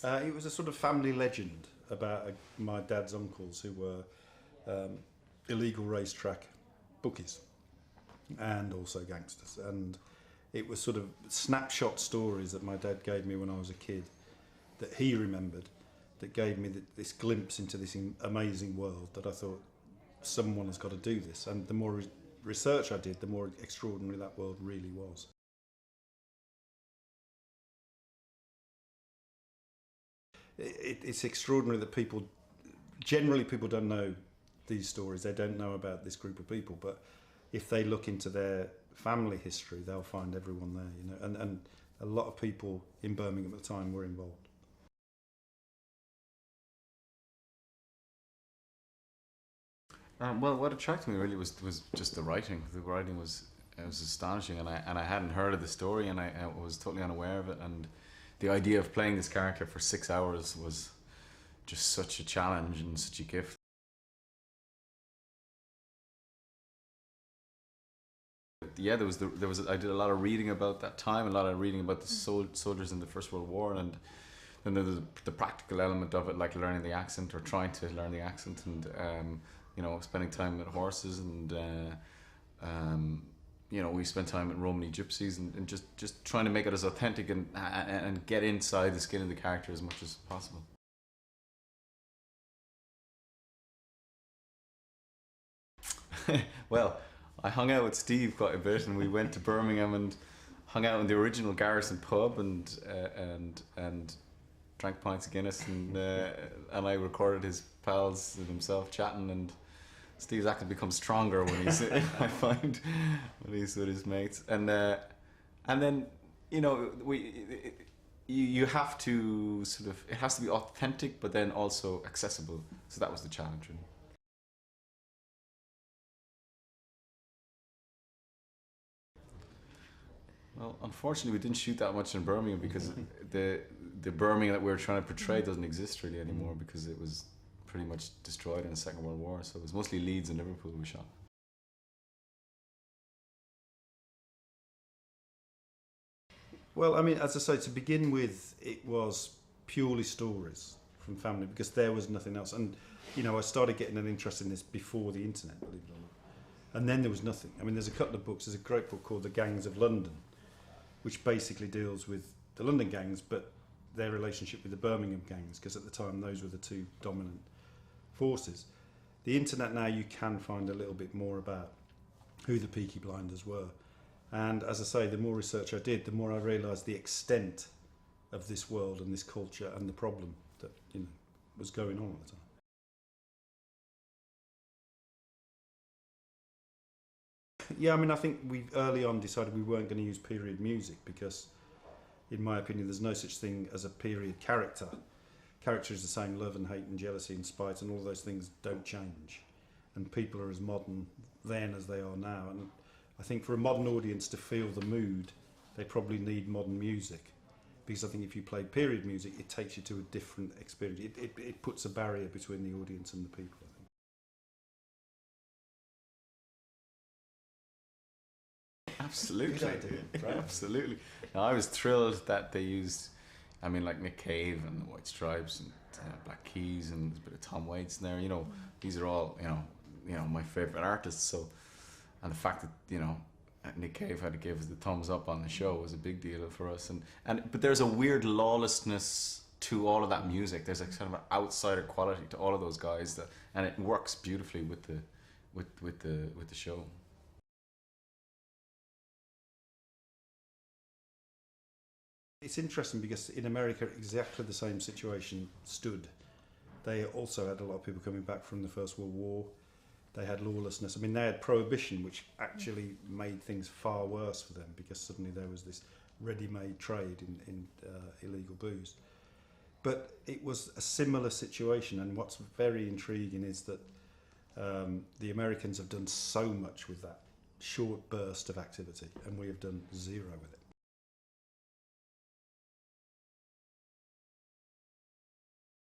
It was a sort of family legend about my dad's uncles who were illegal racetrack bookies and also gangsters. And it was sort of snapshot stories that my dad gave me when I was a kid that he remembered, that gave me this glimpse into this amazing world that I thought someone has got to do this. And the more research I did, the more extraordinary that world really was. It's extraordinary that generally people don't know these stories. They don't know about this group of people, but if they look into their family history, they'll find everyone there, you know, and a lot of people in Birmingham at the time were involved. Well, what attracted me really was just the writing. The writing was astonishing, and I hadn't heard of the story, and I was totally unaware of it. And the idea of playing this character for 6 hours was just such a challenge and such a gift. Yeah, there was I did a lot of reading about that time, a lot of reading about the soldiers in the First World War, and then there's the practical element of it, like learning the accent or trying to learn the accent, and you know, spending time with horses, and you know, we spent time at Romany gypsies, and just trying to make it as authentic and get inside the skin of the character as much as possible. Well, I hung out with Steve quite a bit, and we went to Birmingham and hung out in the original Garrison pub, and drank pints of Guinness, and I recorded his pals and himself chatting, and Steve's actually becomes stronger when he's I find when he's with his mates, and then, you know, you have to sort of, it has to be authentic but then also accessible, so that was the challenge really. Well, unfortunately, we didn't shoot that much in Birmingham because the Birmingham that we were trying to portray doesn't exist really anymore, because it was pretty much destroyed in the Second World War. So it was mostly Leeds and Liverpool we shot. Well, I mean, as I say, to begin with, it was purely stories from family, because there was nothing else. And, you know, I started getting an interest in this before the internet, believe it or not. And then there was nothing. I mean, there's a couple of books. There's a great book called The Gangs of London, which basically deals with the London gangs, but their relationship with the Birmingham gangs, because at the time those were the two dominant forces. The internet now, you can find a little bit more about who the Peaky Blinders were. And as I say, the more research I did, the more I realised the extent of this world and this culture and the problem that, you know, was going on at the time. Yeah, I mean, I think we early on decided we weren't going to use period music because, in my opinion, there's no such thing as a period character. Character is the same, love and hate and jealousy and spite, and all those things don't change. And people are as modern then as they are now. And I think for a modern audience to feel the mood, they probably need modern music. Because I think if you play period music, it takes you to a different experience. It puts a barrier between the audience and the people, I think. Absolutely, absolutely. No, I was thrilled that they used, I mean, like Nick Cave and the White Stripes and Black Keys and a bit of Tom Waits in there. You know, these are all you know my favorite artists. So, and the fact that, you know, Nick Cave had to give us the thumbs up on the show was a big deal for us. But there's a weird lawlessness to all of that music. There's a kind of an outsider quality to all of those guys and it works beautifully with the show. It's interesting because in America, exactly the same situation stood. They also had a lot of people coming back from the First World War. They had lawlessness. I mean, they had prohibition, which actually made things far worse for them because suddenly there was this ready-made trade in illegal booze. But it was a similar situation, and what's very intriguing is that the Americans have done so much with that short burst of activity, and we have done zero with it.